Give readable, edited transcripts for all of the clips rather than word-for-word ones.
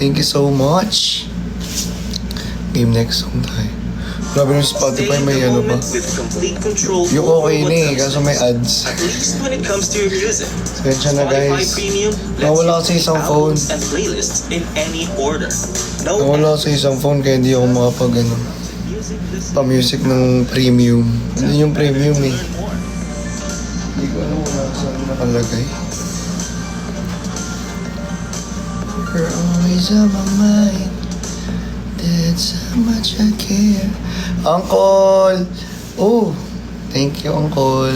Thank you so much. Game next song tayo. Grabe ng Spotify, may ano ba? Yung okay na eh, kaso may ads. At least when it comes to your music. Sensya na Spotify guys. Premium Nawala kasi isang phone. albums and playlists in any order. No Nawala sa isang phone kaya hindi ako makapag ano, pa-music ng premium. Ano yung premium eh? Hindi ko alam kung saan nakalagay. You're always on my mind. That's how much I care. Uncle! Oh! Thank you, Uncle.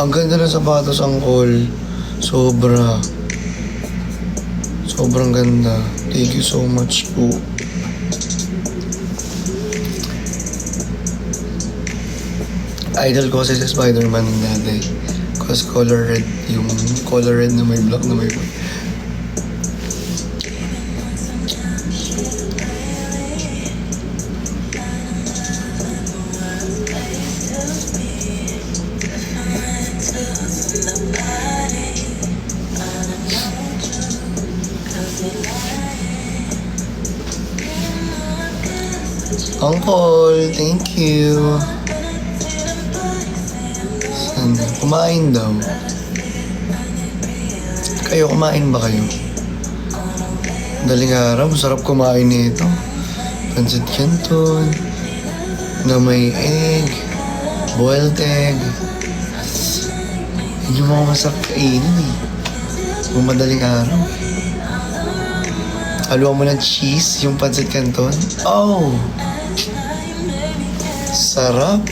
Ang ganda ng sapatos, Uncle. Sobra. Sobrang ganda. Thank you so much po. Idol ko kasi sa Spider-Man ng dati. Cause color red. Yung color red na may black na may black. Uncle, thank you. Sana, kumain daw. Kayo, kumain ba kayo? Daling araw, masarap kumain nito. Pancit Canton, na may egg, boiled egg. Yun yung mga masarap kainin eh. Kung madaling araw. Haluan mo ng cheese, yung pancit canton. Oh! Sarap.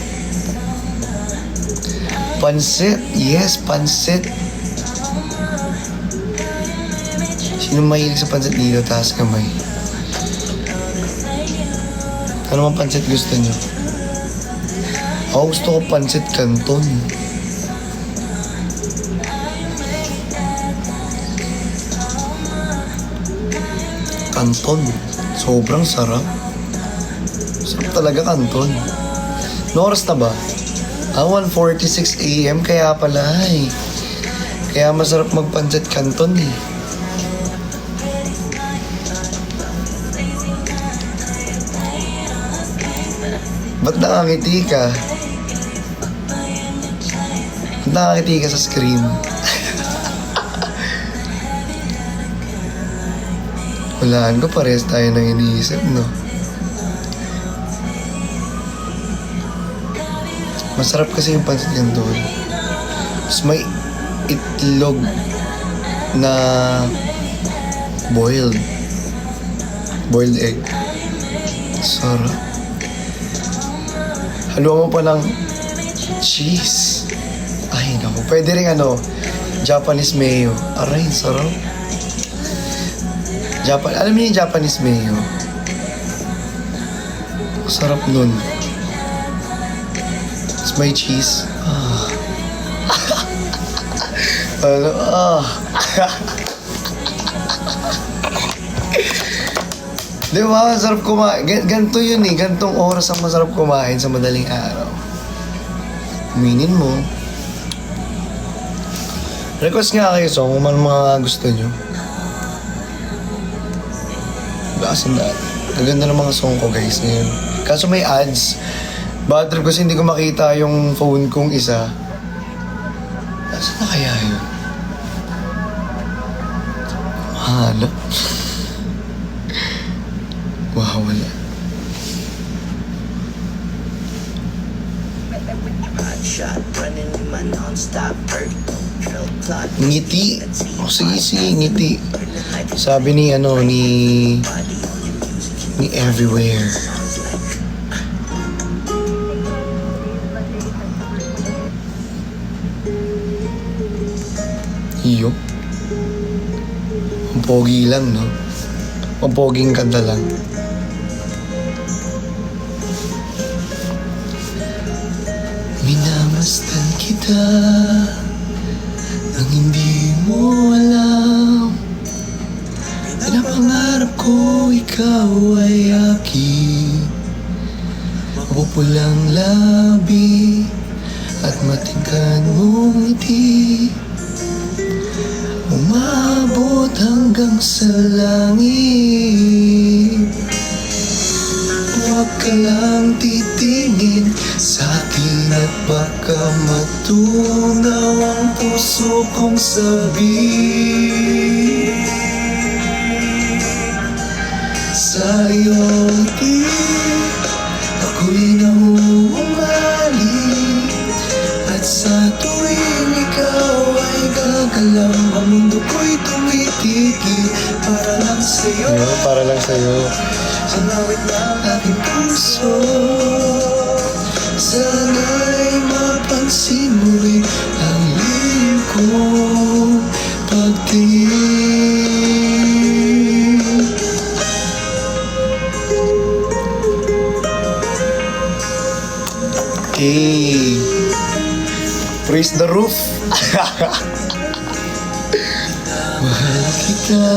Pancit. Yes, pancit. Sino mahilig sa pancit dito? Taas kamay. Ano mang pancit gusto nyo? Ako gusto ko pancit canton. Canton. Sobrang sarap. Sarap talaga canton. No oras na ba? 1:46 AM kaya pala eh. Kaya masarap magpancit canton eh. Ba't nakangiti ka? Ba't nakangiti ka sa screen? Walaan ko, parehas tayo nang iniisip, no? Masarap kasi yung pancit canton. Tapos may itlog na boiled egg. Sarap. Haluan mo pa ng cheese. Ay, naku. Pwede rin Japanese mayo. Aray, sarap. Alam niyo yung Japanese mayo? Sarap nun. Tapos may cheese. Di ba? Masarap kumain. Ganito yun eh. Gantong oras ang masarap kumain sa madaling araw. Kuminin mo. Request nga kayo song kung ano mga gusto nyo. Baasan na. Ang ganda ng mga song ko guys ngayon. Kaso may ads. Bad trip kasi hindi ko makita yung phone kong isa. Saan na kaya yun? Mahalo. Wow, wala. Ngiti. Oh, sige, ngiti. Sabi ni Everywhere. Iyo. Ang pogi lang, no? Ang poging kanta lang. Minamasdan kita nang hindi mo alam. Pinapangarap ko ikaw ay akin. Mapupulang labi at matingkad mong ngiti. Umabot hanggang sa langit. Huwag ka lang titingin sa akin at baka matunaw ang puso kong sabi. Sa iyong ngiti, ako'y nauumali. At sa tuwing ikaw ay gagalaw, ang mundo ko'y tumitigil para lang sa'yo. Para lang sa'yo. Sinawit ng aking puso, sana'y mapansin mo rin ang lihim kong pagtingin. Hey, praise the roof. Mahal kita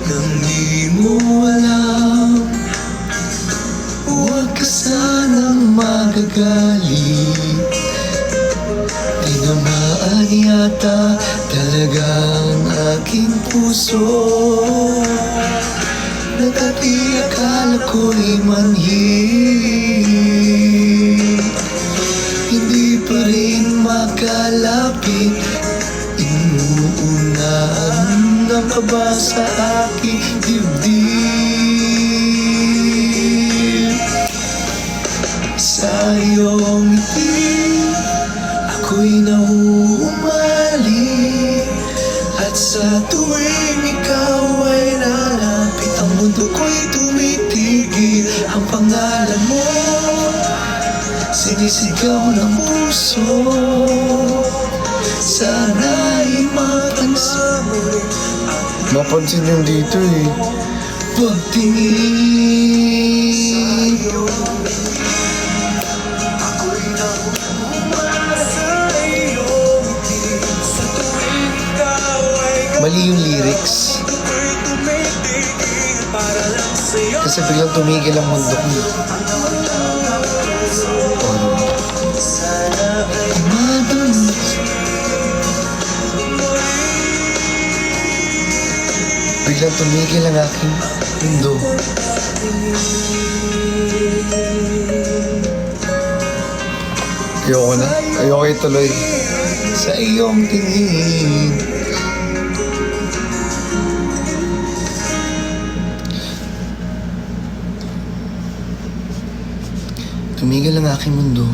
nang di mo alam. Huwag ka sanang magagalit. Tinamaan yata talagang aking puso. Nagkati akala ko'y manhid. Hindi pa rin makalapit. Inuunahan ng kaba sa aking dibdib. Sa iyong ngiti, ako'y nauumali. At sa tuwing ikaw ay lalapit, ang mundo ko'y tumitigil. Ang pangalan mo, sinisigaw ng puso. Sana'y mapansin yung dito eh. Pagtingin. Ako'y nauumali sa iyong ngiti. Sa tuwing ikaw ay Mali yung lyrics. Kasi biglang tumigil ang mundo ko. Biglang tumigil ang aking mundo. Ayoko na. Ayoko ituloy. Sa iyong tingin. Tumigil ang aking mundo.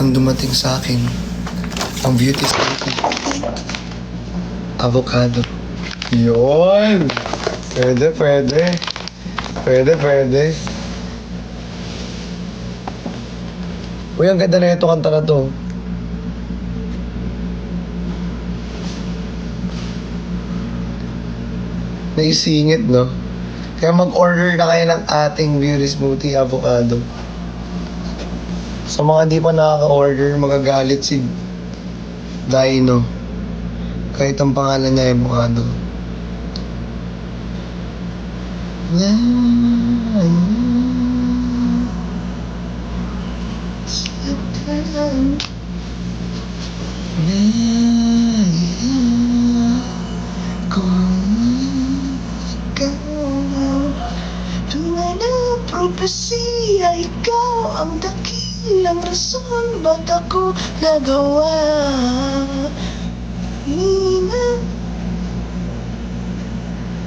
Nang dumating sa akin ang beauty sleeping. Avocado. Yun! Pwede, pwede. Pwede, pwede. Uy, ang ganda na ito kanta na to. Naisingit, no? Kaya mag-order na kayo ng ating beauty smoothie avocado. Sa mga di pa nakaka-order, magagalit si Dino. Kahit ang pangalan niya ay avocado. Propesya, ikaw ang dakilang rason ba't ako nagawa.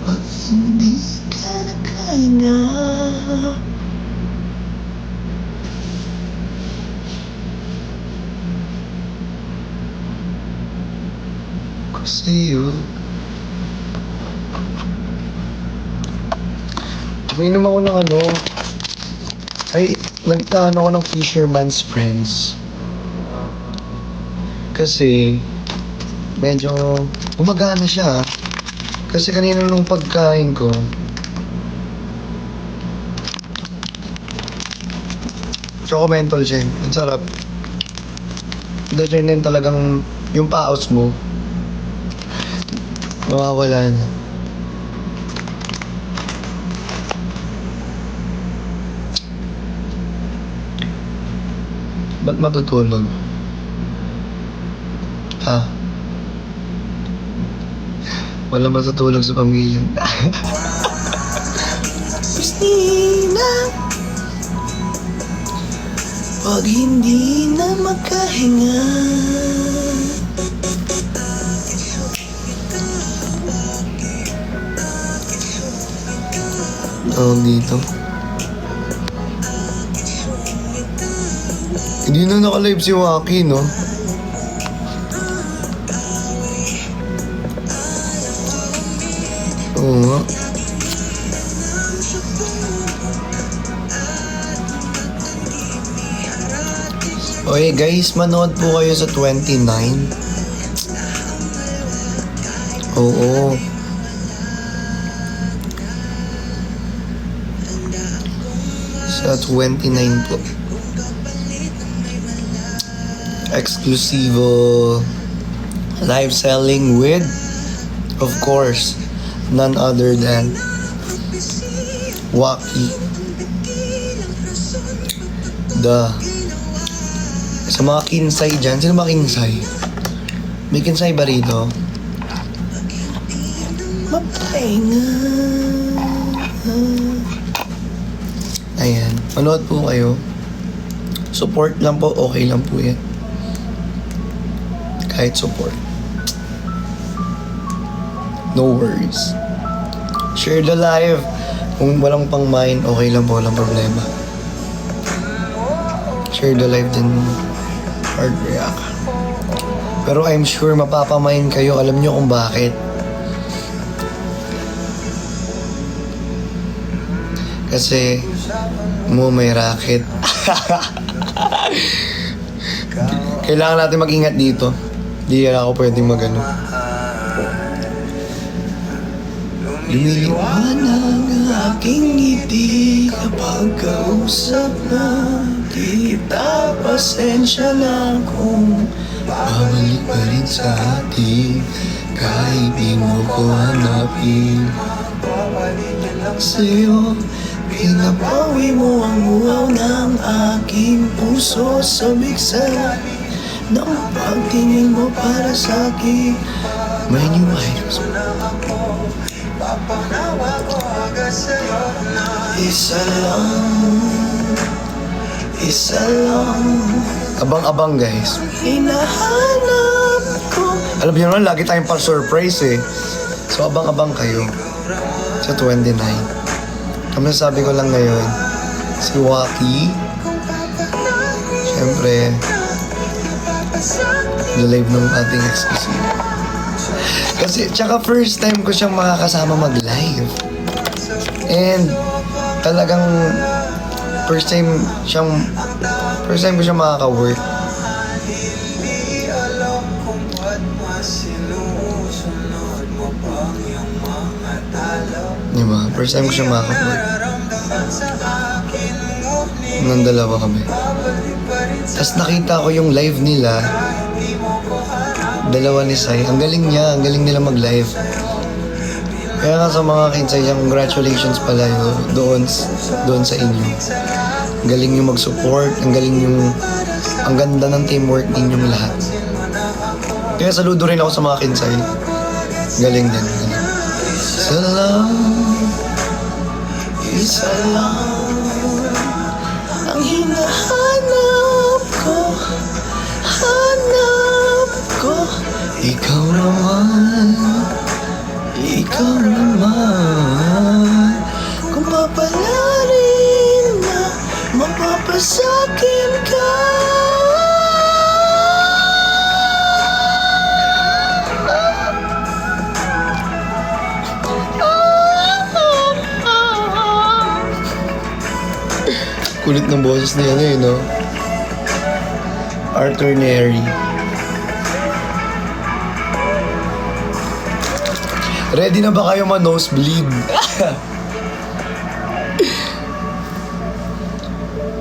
Pag hindi ka nakahinga. Kasi yun. Uminom ako ng ano. Ay, nagtaan ako ng Fisherman's Friends. Kasi, medyo gumagana siya. Kasi kanina nung pagkain ko, choco menthol siya. Ang sarap. Dahil din talagang yung paos mo, mawawala na. Ba't matutulog? Ha? Wala matutulog sa pamilya. Christina, pag hindi na makahinga. Tawag dito. Hindi na naka-live si Waki, no? Oo nga. Okay guys, manood po kayo sa 29. Oo. Sa 29 po. Exclusive live selling with, of course, none other than Waki. Sa mga kinsay dyan, sino ba kinsay? May kinsay ba rito? Mapahinga. Ayan, manood po kayo. Support lang po, okay lang po yan. Kahit support. No worries. Share the live. Kung walang pang mind, okay lang po, walang problema. Share the live din. Hard react. Pero I'm sure mapapamain kayo. Alam nyo kung bakit. Kasi may racket. Kailangan natin mag-ingat dito. Di ako pwedeng mag-ano. Lumiliwanag ang aking ngiti kapag kausap na kita. Pasensya na kung babalik pa rin sa atin kahit di mo ko hanapin. Sa'yo, pinapawi mo ang uhaw ng aking puso. Sabik sa ng pagtingin mo para sa akin. May new items. Isa lang abang-abang guys. Hinahanap ko. Alam niyo naman, lagi tayong pa-surprise eh. So abang-abang kayo sa 29. Kami sabi ko lang ngayon, si Waki, syempre, the live ng ating exclusive. Kasi, tsaka first time ko siyang makakasama mag-live. And, talagang, first time ko siyang makaka-work. Diba? First time ko siyang makaka-work. Nang dalawa kami. Tapos nakita ko yung live nila. Dalawa ni Sai. Ang galing niya. Ang galing nila mag-live. Kaya nga sa mga kinsay niya, congratulations pala yun doon sa inyo. Ang galing nyo mag-support. Ang ganda ng teamwork ninyong lahat. Kaya saludo rin ako sa mga kinsay. Galing din. Isa lang ang hinahanap ko. Ikaw naman. Kung papalarin na mapapasakin ka. Kulit ng boses niya ngayon, no? Arthur Neri. Ready na ba kayo ma-nosebleed?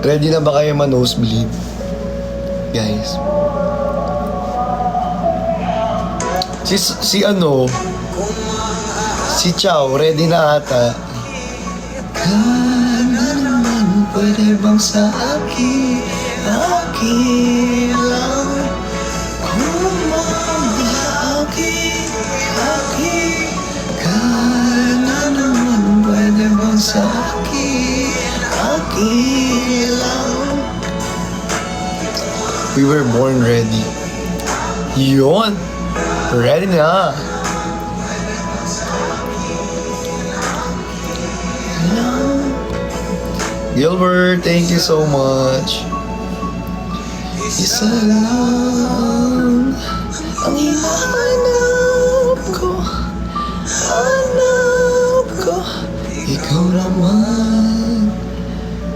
Ready na ba kayo ma-nosebleed? Guys. Si Chow, ready na ata. Pwede bang sa akin lang? Kung mga akin were born ready. Yun! Ready na! Gilbert, thank you so much. Isa lang ang hinahanap ko. Hanap ko. Ikaw naman.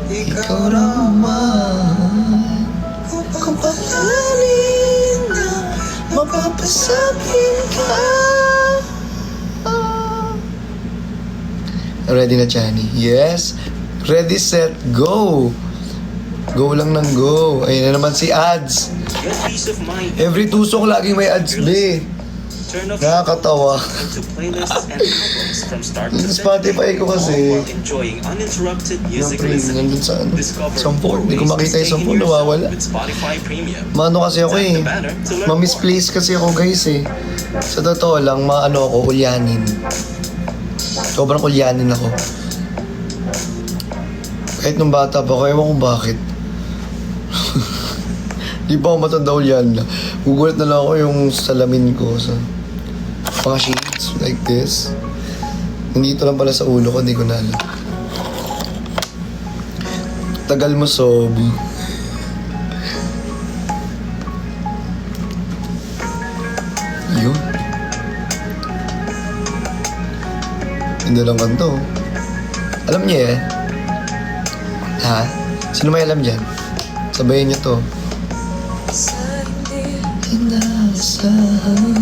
Ikaw naman. Kung papalalin na mapapasapin ka. Ready na, Chani? Yes. Ready, set, go. Go lang ng go. Ayun na naman si ads. Get peace of mind. Every tusok laging may ads, be. Turn off Nakakatawa. to playlists and albums from start to Yung finish. Spotify ko kasi, All while enjoying uninterrupted music Siyempre, listening. nandun sa ano, Discover sampo. more Hindi ko ways to makita yung stay in sampo, your zone nawawala. with Spotify Premium. Mano kasi ako eh. Tap the banner to learn more. Ma-misplace kasi ako guys eh. Sa totoo lang, maano ako, ulyanin. Sobrang ulyanin ako. Kahit nung bata pa ako, ewan kung bakit. Di pa ako matanda ulyan na. Gugulat na lang ako yung salamin ko sa mga shades like this. Nandito lang pala sa ulo ko, di ko na alam. Tagal mo, Sob. Yun. Hindi lang kanto. Alam niya eh. Ha? Sino may alam dyan? Sabayin niyo to. Inaasahan.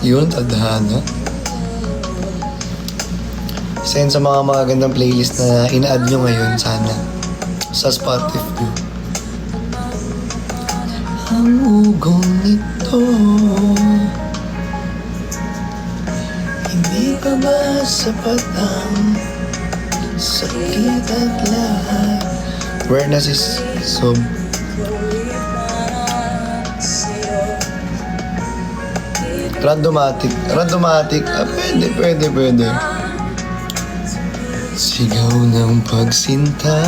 Yun, tadhana. Isa yun sa mga magagandang playlist na ina-add nyo ngayon sana sa Spotify. Ang ugong nito, hindi pa ba sapat ang sakit at lahat? Awareness is so... Randomatic. Randomatic. Ah, pwede. Sigaw ng pagsinta,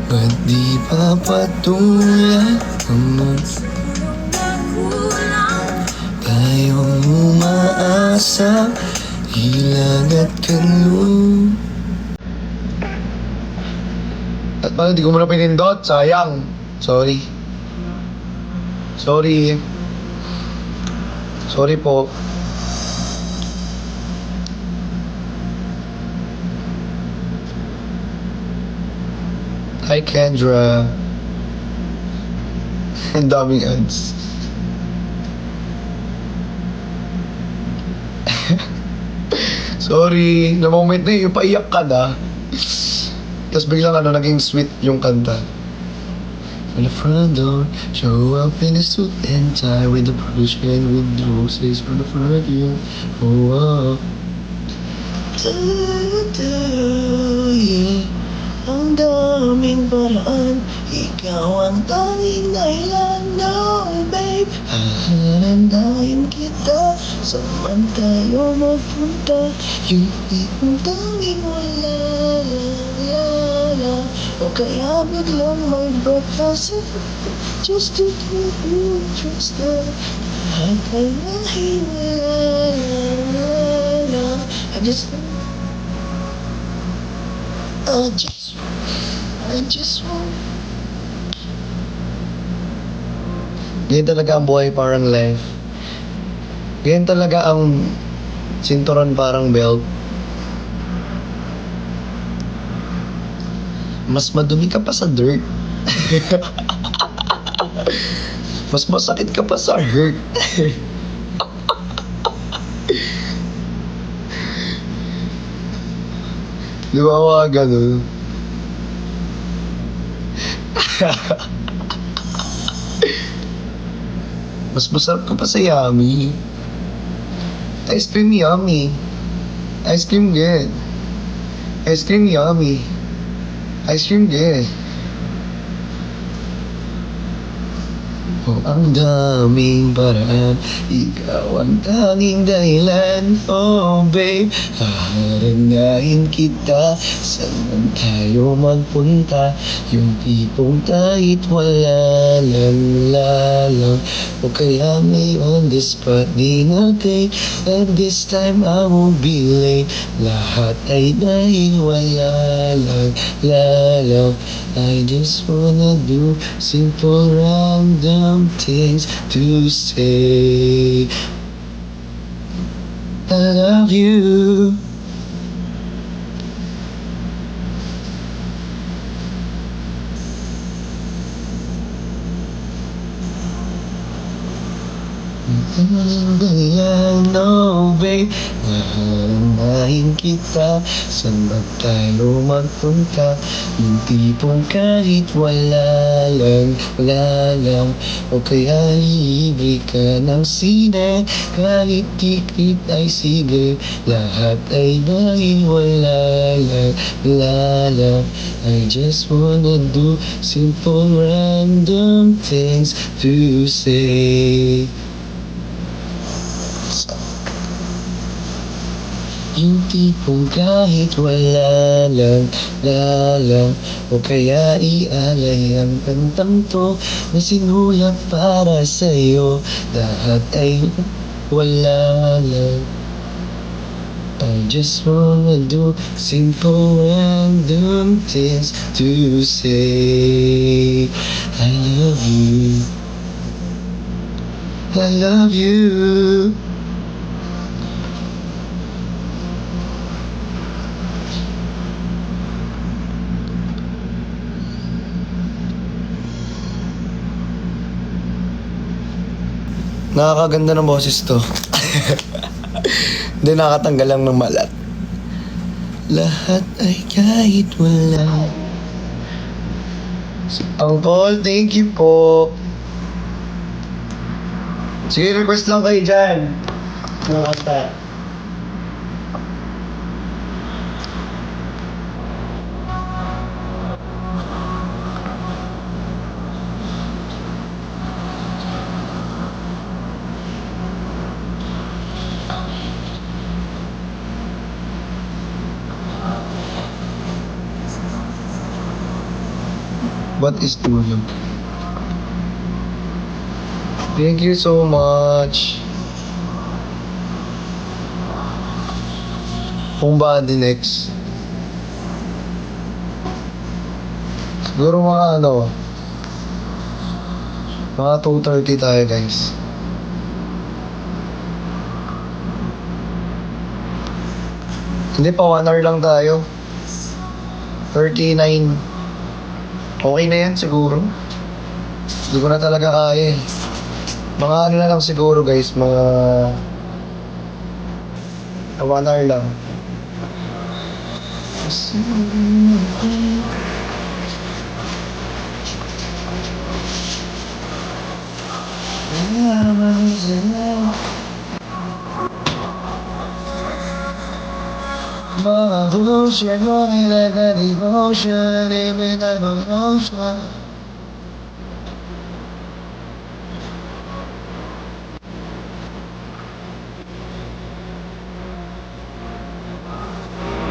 ba't di pa patuloy ang tayong umaasa, hilang at kanlong. At paano di ko muna pinindot? Sayang. Sorry po. Hi, Kendra. Ang daming ads. Sorry, na moment na yung paiyak ka na. Tapos biglang naging sweet yung kanta. On the front door, show up in a suit and tie with a brush and with roses from the front door. Oh, yeah. Ang daming paraan, ikaw ang tanging dahilan, no, babe. Hahanapin kita, saan tayo magpunta? Yung iyong tanging wala, o kaya biglang may breakfast, just to keep you trusted. At ay nahiwala, I just want. Ganyan talaga ang buhay, parang life. Ganyan talaga ang sinturon, parang belt. Mas madumi ka pa sa dirt. Mas masakit ka pa sa hurt. Di ba mga ganun? Mas masarap ka pa sa yummy. Ice cream yummy. Ice cream good. Ice cream yummy. Ice cream good. Oh, ang daming paraan, ikaw ang tanging dahilan. Oh babe, haharangahin kita, saan tayo magpunta? Yung tipong kahit wala lang lalang, o kaya may on the spot di okay. And this time I won't be late, lahat ay dahil wala lang lalang. I just wanna do simple random things to say I love you. No babe, hahangahin kita, saan ba tayo magpunta? Yung tipong kahit wala lang, o kaya libre ka ng sine, kahit tikit ay sige, lahat ay dahil wala lang. I just wanna do simple random things to say. Yung tipong kahit wala lang lalang, o kaya ialay ang kantang to na sinulat para sa'yo, lahat ay wala lang. I just wanna do simple random things to say I love you, I love you. Nakakaganda ng boses to. Hindi nakatanggal lang ng malat. Lahat ay kahit wala. Uncle, thank you po. Sige, request lang kayo dyan. Nakanta. What is tulog? Thank you so much. Kung ba the next? Siguro mga mga 2:30 tayo guys. Hindi pa 1 hour lang tayo. 39. Okay na yan siguro. Hindi ko na talaga kaya eh. Mga ano na lang siguro guys, mga 1 hour lang. Mga bullshit mo nila na devotion, even I emotion.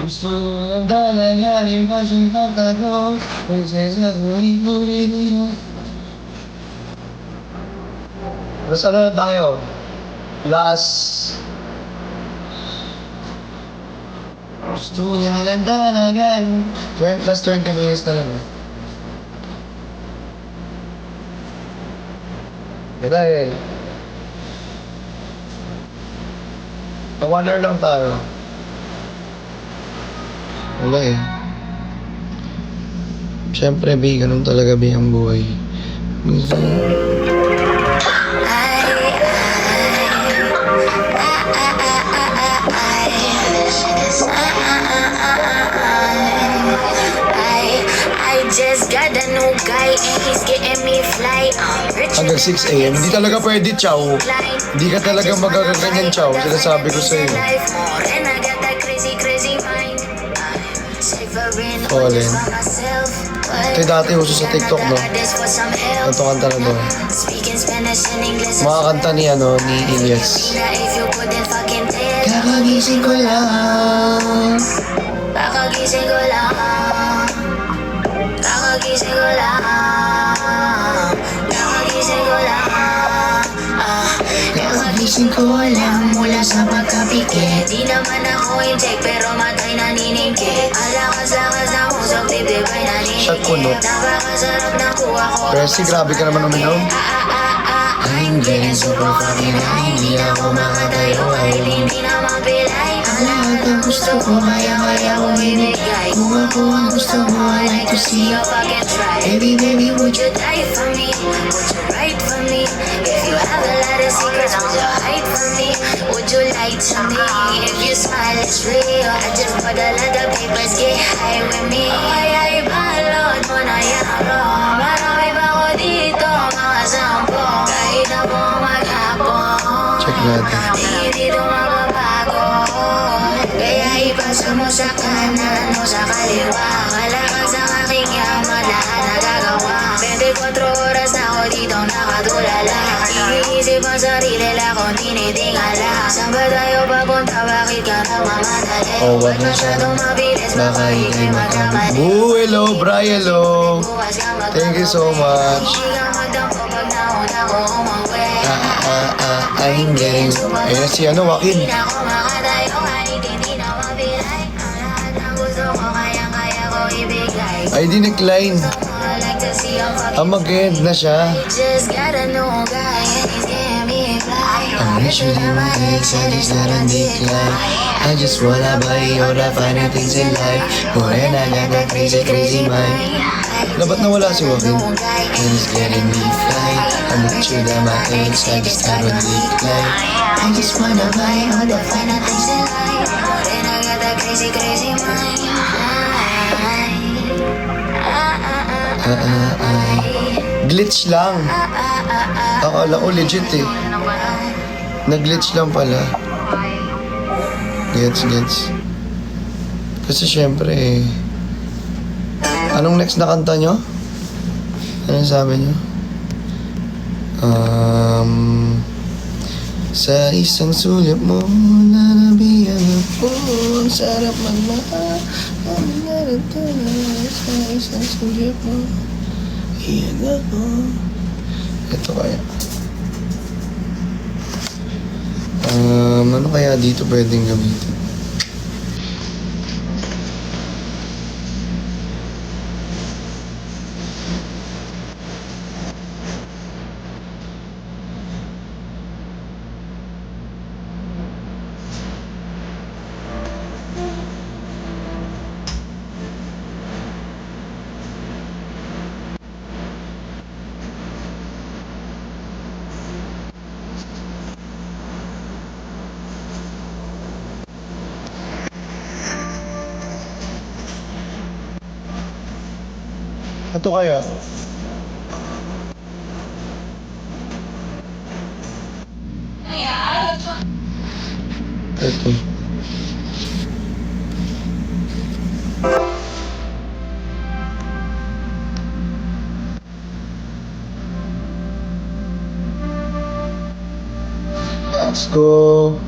Gusto ng talaga, imagine na tago, kasi sa huli-huli. Basta na tayo. Last. Gusto niya lang talaga. Last 20 minutes na lang. Kaya eh. 1 hour lang tayo. Wala eh. Siyempre, B, ganun talaga B ang buhay. I just got a new guy and he's getting me fly. Hanggang 6 a.m. Hindi talaga pwede, chow. Hindi ka talaga magagaganyan, chow. Sinasabi ko sa'yo. Fallen. Ito yung dati uso sa TikTok, no? Ito kanta na doon. Mga kanta ni, ni Ilyas. Kakagising ko lang. Kakagising ko lang. Kakagising ko lang. Kakagising ko lang. Kakagising ko lang mula sa pagkapikit. Di naman ako inject pero matay naniningkit. Alakas-lakas na musok, dibdibay naniningkit. Shot ko, no? Napakasarap na kuha ko. Percy, grabe ka naman uminom. I'm getting super fucking high. Hindi na ako makatayo kahit hindi na mapilay. Ang lahat ng gusto ko kaya ko binigay. Kung ako ang gusto mo, I like to see you fucking try. Baby, would you die for me? Would you write for me? If you have a lot of secrets, would you hide from me? Would you lie to me? If you smile, it's real. I just put a lot of papers, get high with me. Kaya ibalot mo na yaro. Marami pa ko dito, mga sampo. Kahit na po maghapon. Check natin. Hindi dito magbabago. Kaya ipasa mo sa kanan o sa kaliwa. Kalakas ang aking yaman, lahat nagagawa. 24 oras na ako dito nakatulala. Iniisip ang sarili lang kung tinitingala. Saan ba tayo papunta? Bakit ka nagmamadali? Oh, Ba't masyadong mabilis? Baka ika'y magkamali. Ooh, hello, Bri, hello. Bukas ka magkamali. Thank you so much. Hindi ka magdampo pag nauna ko umuwi. I'm getting... Ayun na si Joaquin. Hindi na ako makatayo kahit hindi na mapilay. Ang lahat ng gusto ko kayang-kaya ko ibigay. Ay, di decline. I like to see you fucking Mag-end na siya. just got a new guy and he's getting me fly. I'm literally my ex, I just got a decline. I just wanna buy all the finer things in life. Oh, and I got that crazy, crazy mind. Dapat nawala si Joaquin. And it's getting me fly. I'm literally my ex, I just got a decline. I just wanna buy all the finer things in life. And I got that crazy, crazy mind. Glitch lang. Akala ko legit eh. Nag-glitch lang pala. Gets. Kasi syempre eh. Anong next na kanta nyo? Anong sabi nyo? Sa isang sulyap mo, nanabihan ako. Ang sarap magmahal. Ang narantala sa isang sulyap mo. Iyan ako. Ito kaya. Ano kaya dito pwedeng gamitin? Ito kaya? Ito. Let's go.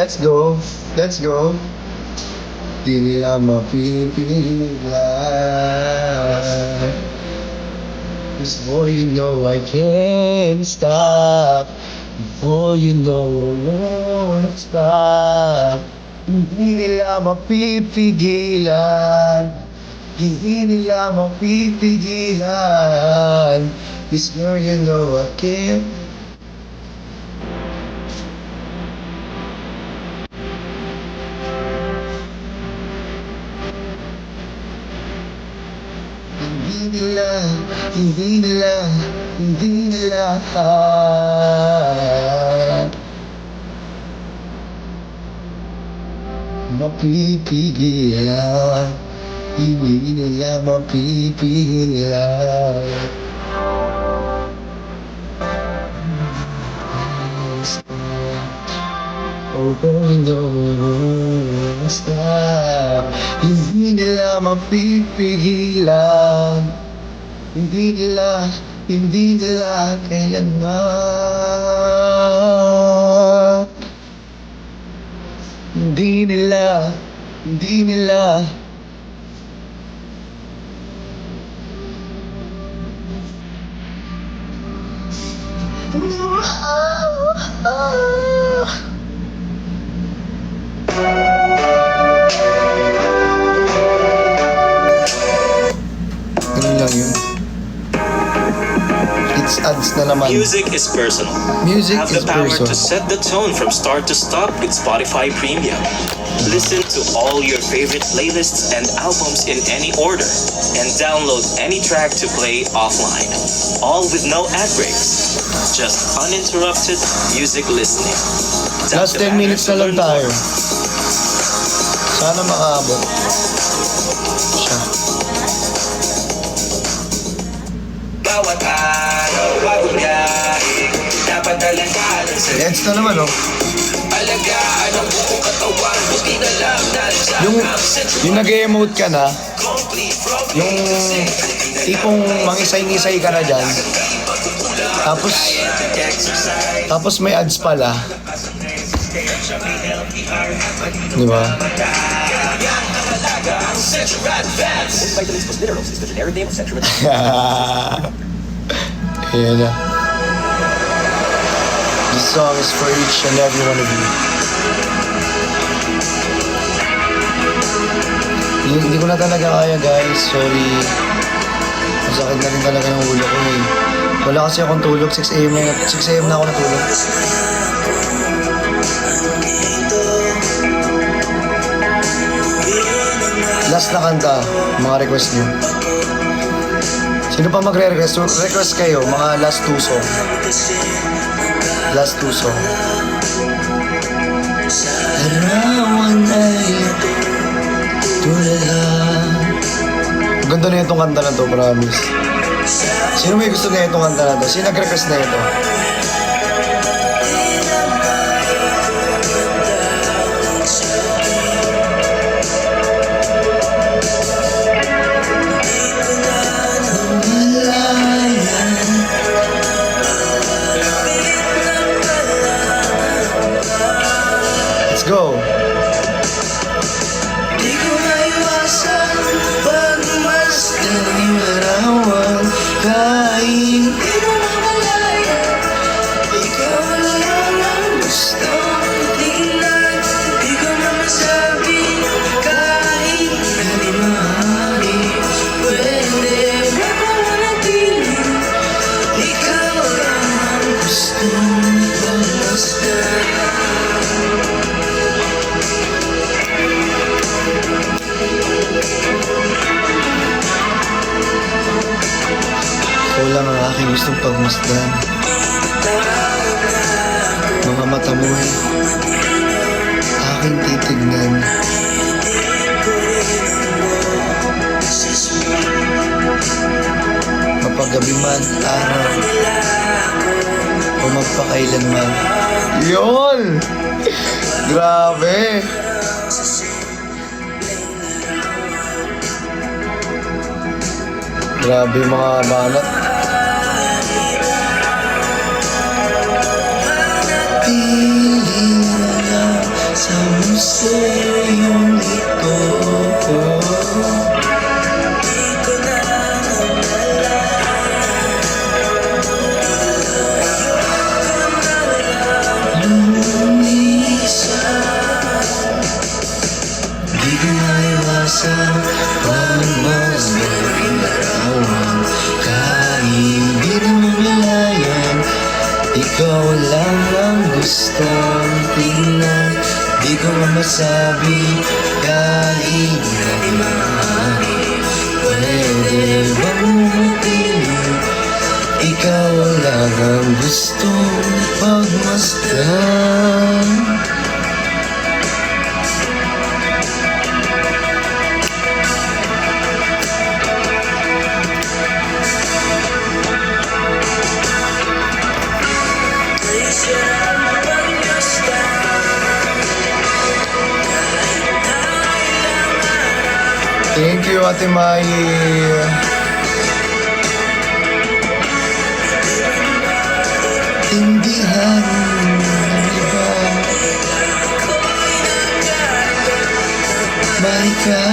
Let's go. Let's go. Di nila mapipigilan. Cause boy, you know I can't stop. Boy, you know I won't stop. Hindi nila mapipigilan. Hindi nila mapipigilan. This girl, you know I can't. Hindi nila, hindi nila, hindi nila mapipigilan. Hindi nila mapipigilan. Oh, no, stop. Hindi nila mapipigilan. Hindi nila kailanman. Hindi nila. Ganun lang yun. It's ads na naman. Music is personal. Music Have is the power personal. to set the tone from start to stop with Spotify Premium. Listen to all your favorite playlists and albums in any order, and download any track to play offline. All with no ad breaks. Just uninterrupted music listening. Tap Last the 10 minutes na lang banner to tayo. learn more. Sana makaabot. Siya. Bawat araw, bagong biyahe, dapat alangalan sa Let's na naman, oh. alagaan ang buong katawan. Buti na lang nandiyan Yung, ang sensual, yung nag-emote ka na, complete from yung tipong mangisay-ngisay ka na dyan, tapos may ads pala. Di ba? Vitamins plus minerals is the generic name of Centrum. Ayan na. This song is for each and every one of you. Hindi ko na talaga kaya, guys. Sorry. Masakit na rin talaga yung ulo ko eh. Wala kasi akong tulog. 6 a.m. na ako natulog. Last na kanta, mga request nyo. Sino pa magre-request? Request kayo, mga last 2 song. Last 2 song. Larawan ay tulala. Ganda na itong kanta na to, promise. Sino may gusto na itong kanta na to? Sino nag-request na ito? Let's go! Di ko maiwasan pagmasdan yung larawan. Kahit di mo mamalaya, ikaw lang ang gusto tingnan. Di ko na masabi kahit hindi maaari. Pwede ba manatili? Ikaw lang ang gusto pagmasdan. Ikaw lang ang aking gustong pagmasdan. Mga mata mo'y aking titignan. Mapagabi man, araw, o magpakailanman. Yun! Grabe! Grabe mga banat. Piling na lang sa museyong ito. Di ko na lumisan. Di ko maiwasan pagmasdan ang larawan. Kahit di na mamalayan, ikaw lang ang gustong tingnan. Di ko masabi kahit na di maaari. Pwede bang matingin? Ikaw lang ang gustong pagmasdan. Thank you, Ate Mai. Tindihan ng iba, Marika.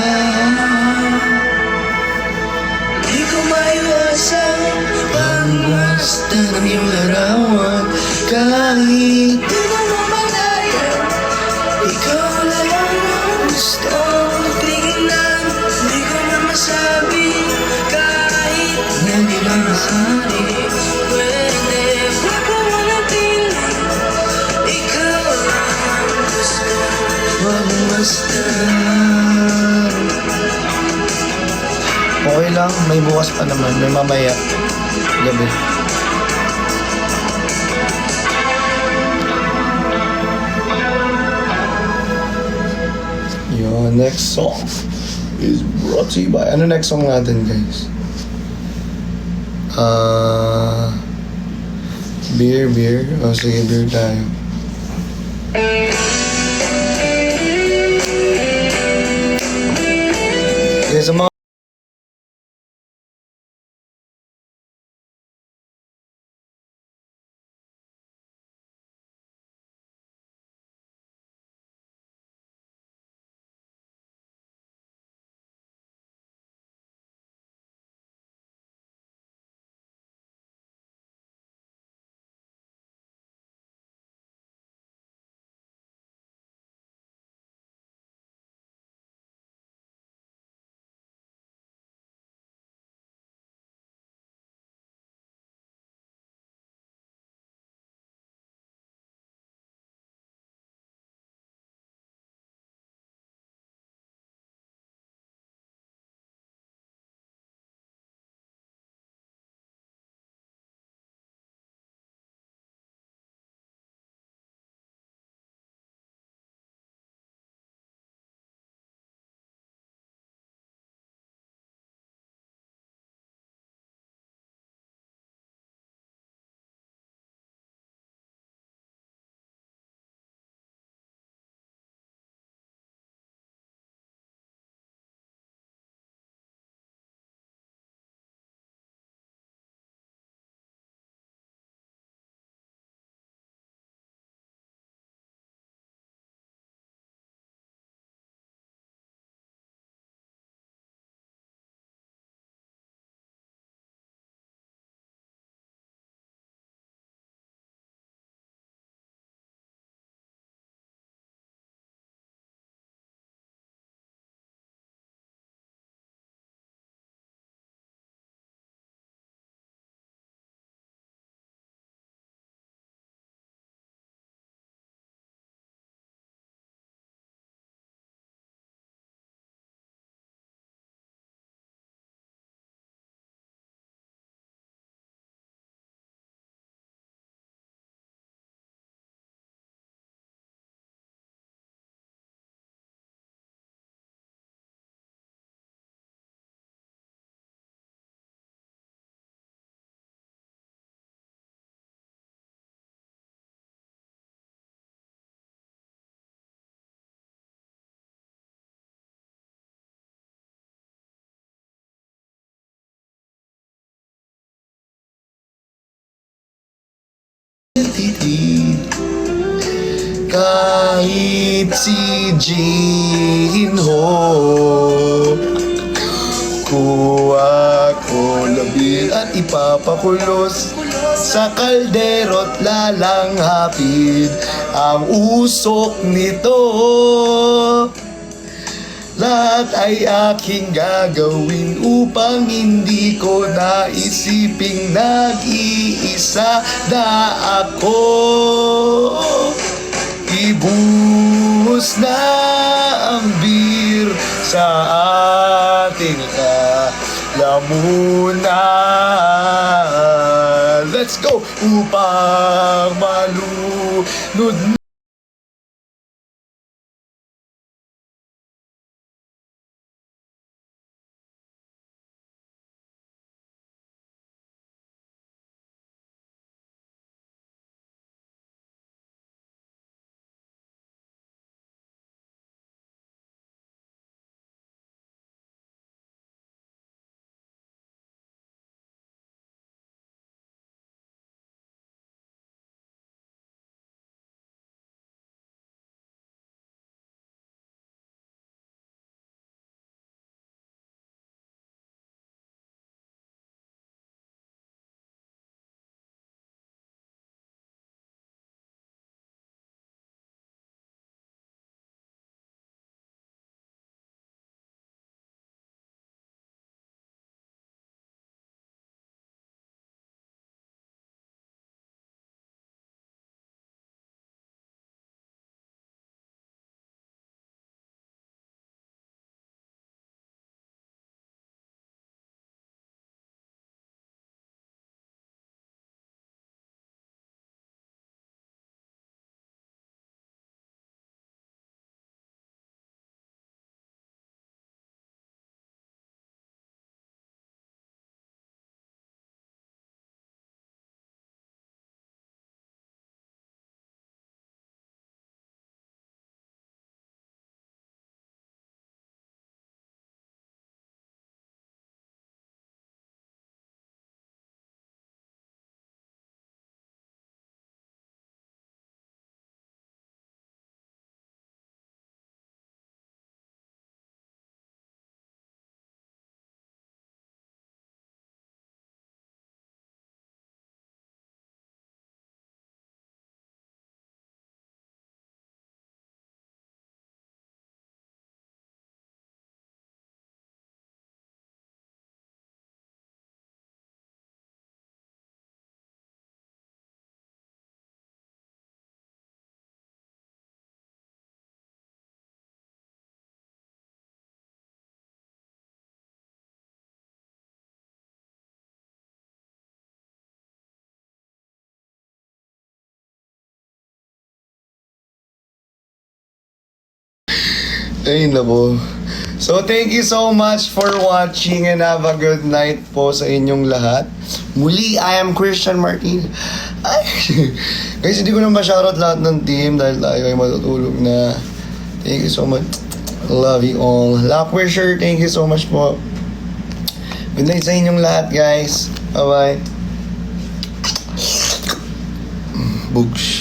Di ko maiwasan pagmasdan ang iyong larawan. Kahit di mo mamalayan, ikaw lang ang gustong tingnan. Di ko na masabi kahit na di maaari. Pwede ba kung manatiling? Ikaw lang ang gustong pagmasdan. Okay lang, may bukas pa naman. May mamaya. Gabi. Your next song is brought to you by... Ano next song natin, guys? Beer. O, sige, beer tayo. Okay, sa mga meet si Jinho. Kuha ko labi at ipapakulos sa kaldero't lalanghapin ang usok nito. Lahat ay aking gagawin upang hindi ko naisiping nag-iisa na ako. Ibuhos na ang beer sa ating lamunan. Let's go! Upang malunod Ayun na po. So, thank you so much for watching and have a good night po sa inyong lahat. Muli, I am Christian Martin. Ay, guys, hindi ko na ma-shoutout lahat ng team dahil tayo ay matutulog na. Thank you so much. Love you all. Lockwisher, thank you so much po. Good night sa inyong lahat, guys. Bye-bye. Books.